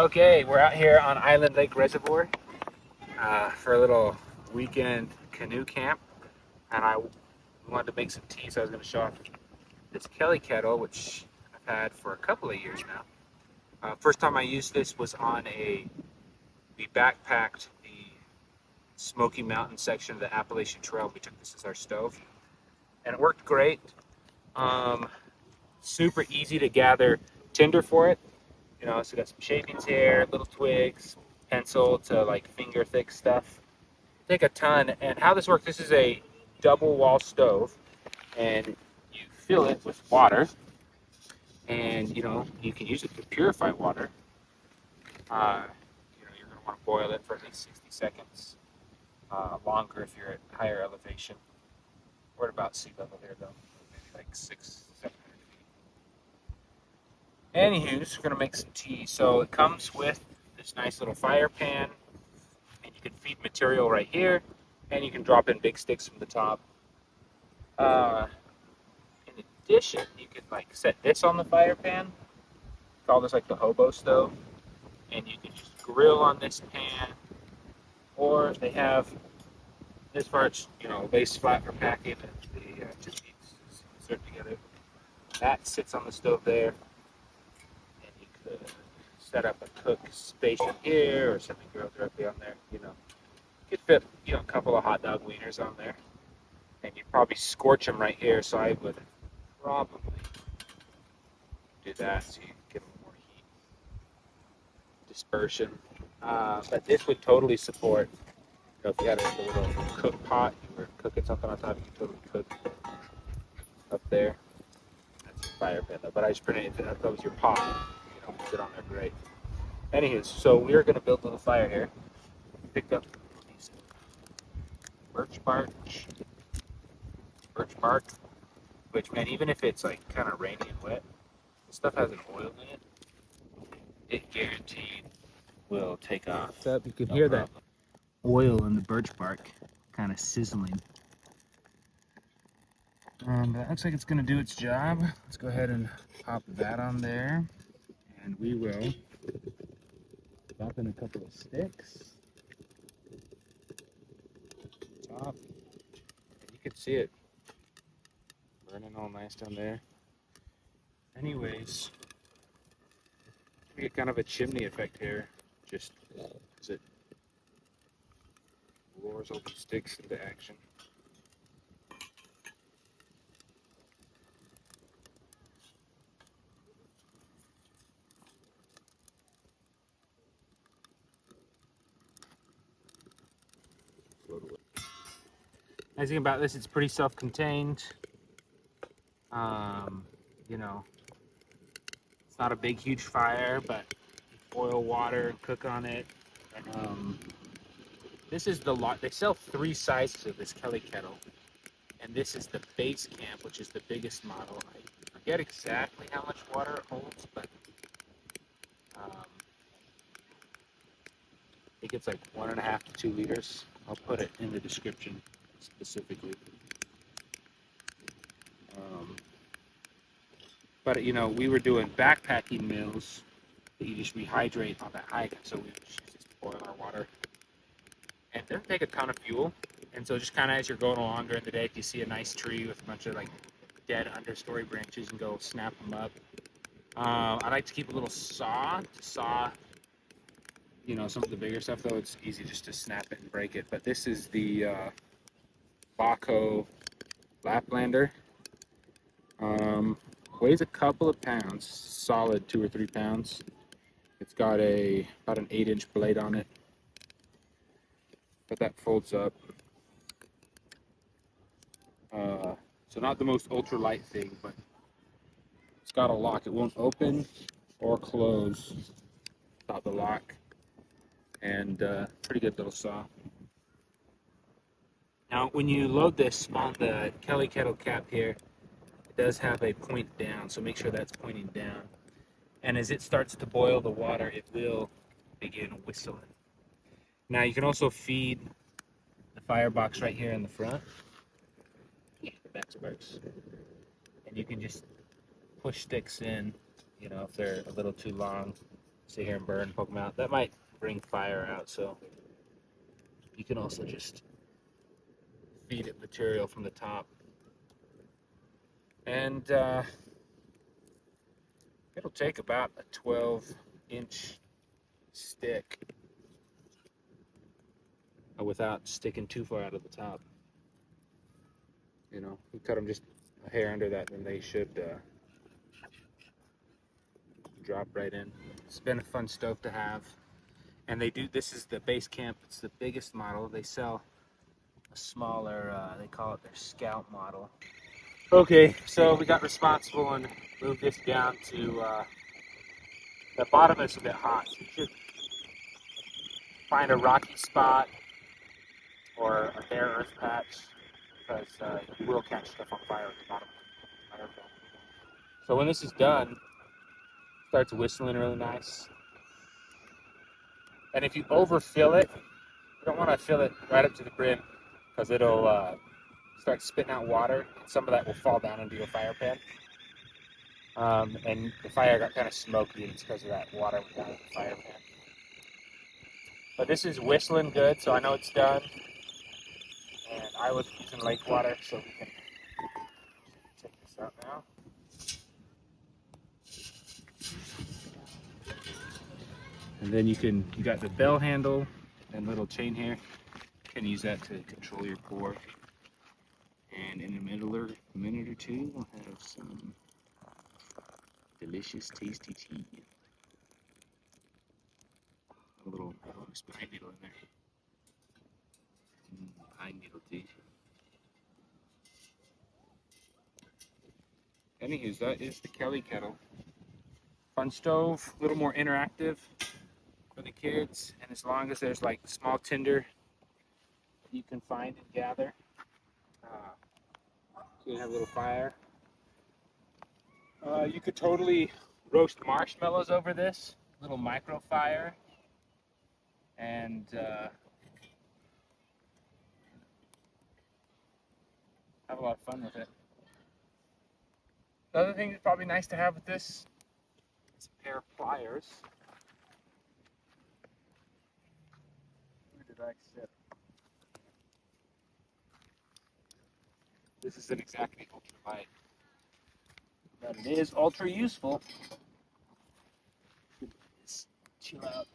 Okay, we're out here on Island Lake Reservoir for a little weekend canoe camp, and I wanted to make some tea, so I was going to show off this Kelly Kettle, which I've had for a couple of years now. First time I used this was we backpacked the Smoky Mountain section of the Appalachian Trail. We took this as our stove, and it worked great. Um, Super easy to gather tinder for it. So we got some shavings here, little twigs, pencil to like finger thick stuff. Take a ton. And how this works, this is a double wall stove, and you fill it with water, and you can use it to purify water. You're going to want to boil it for at least 60 seconds, longer if you're at higher elevation. We're at about sea level here though, maybe like 600-700 feet. Anywho, we're going to make some tea. So it comes with this nice little fire pan, and you can feed material right here, and you can drop in big sticks from the top. In addition, you can like set this on the fire pan, call this like the hobo stove, and you can just grill on this pan, or they have this part, base flat for packing, and the two pieces insert together. That sits on the stove there, and you could set up a cook station here, or set the grill directly on there. You could fit a couple of hot dog wieners on there, and you'd probably scorch them right here. So I would probably do that so you get a little more heat dispersion. But this would totally support, if you had a little cook pot, you were cooking something on top, you could totally cook up there. That's a fire pit though, but I just printed it, that was your pot, sit on there great. Anywho, so we're gonna build a little fire here. Picked up these birch bark, which, man, even if it's like kind of rainy and wet, this stuff has an oil in it. It guaranteed will take off. So you can hear that oil in the birch bark kind of sizzling. And it looks like it's going to do its job. Let's go ahead and pop that on there. And we will drop in a couple of sticks. Top. And you can see it burning all nice down there. Anyways, we get kind of a chimney effect here. Just as it roars open sticks into action. Nice thing about this, it's pretty self-contained. It's not a big, huge fire, but boil water and cook on it. This is the lot. They sell 3 sizes of this Kelly Kettle, and this is the base camp, which is the biggest model. I forget exactly how much water it holds, but I think it's like 1.5 to 2 liters. I'll put it in the description specifically. But we were doing backpacking meals that you just rehydrate on that hike, so we just boil our water. And it doesn't take a ton of fuel, and so just kind of as you're going along during the day, if you see a nice tree with a bunch of like dead understory branches, you can go snap them up. I like to keep a little saw to saw, some of the bigger stuff, though it's easy just to snap it and break it. But this is the Baco Laplander. Weighs a couple of pounds, solid 2 or 3 pounds. It's got about an 8-inch blade on it, but that folds up. So not the most ultralight thing, but it's got a lock. It won't open or close without the lock, and pretty good little saw. Now, when you load this on the Kelly Kettle cap here, does have a point down, so make sure that's pointing down. And as it starts to boil the water, it will begin whistling. Now you can also feed the firebox right here in the front. The back sparks. And you can just push sticks in, if they're a little too long. sit here and burn, poke them out. That might bring fire out, so you can also just feed it material from the top. And it'll take about a 12-inch stick without sticking too far out of the top. You know, you cut them just a hair under that, and they should drop right in. It's been a fun stove to have. And they do, this is the base camp, it's the biggest model. They sell a smaller, they call it their Scout model. Okay, so we got responsible and moved this down to, the bottom is a bit hot. So you should find a rocky spot or a bare earth patch, because you will catch stuff on fire at the bottom. So when this is done, it starts whistling really nice. And if you overfill it, you don't want to fill it right up to the brim, because it'll start spitting out water. Some of that will fall down into your fire pan. And the fire got kind of smoky, and it's because of that water down in the fire pan. But this is whistling good, so I know it's done. And I was using lake water, so we can check this out now. And then you got the bell handle and little chain here. You can use that to control your pour. And in a minute or two, we'll have some delicious, tasty tea. A little pine needle in there. Pine needle tea. Anywho, that is the Kelly Kettle. Fun stove, a little more interactive for the kids, and as long as there's like small tinder you can find and gather, so you can have a little fire. You could totally roast marshmallows over this, little micro fire, and have a lot of fun with it. The other thing that's probably nice to have with this is a pair of pliers. Where did I sit? This isn't exactly ultra light, but it is ultra useful. Chill out.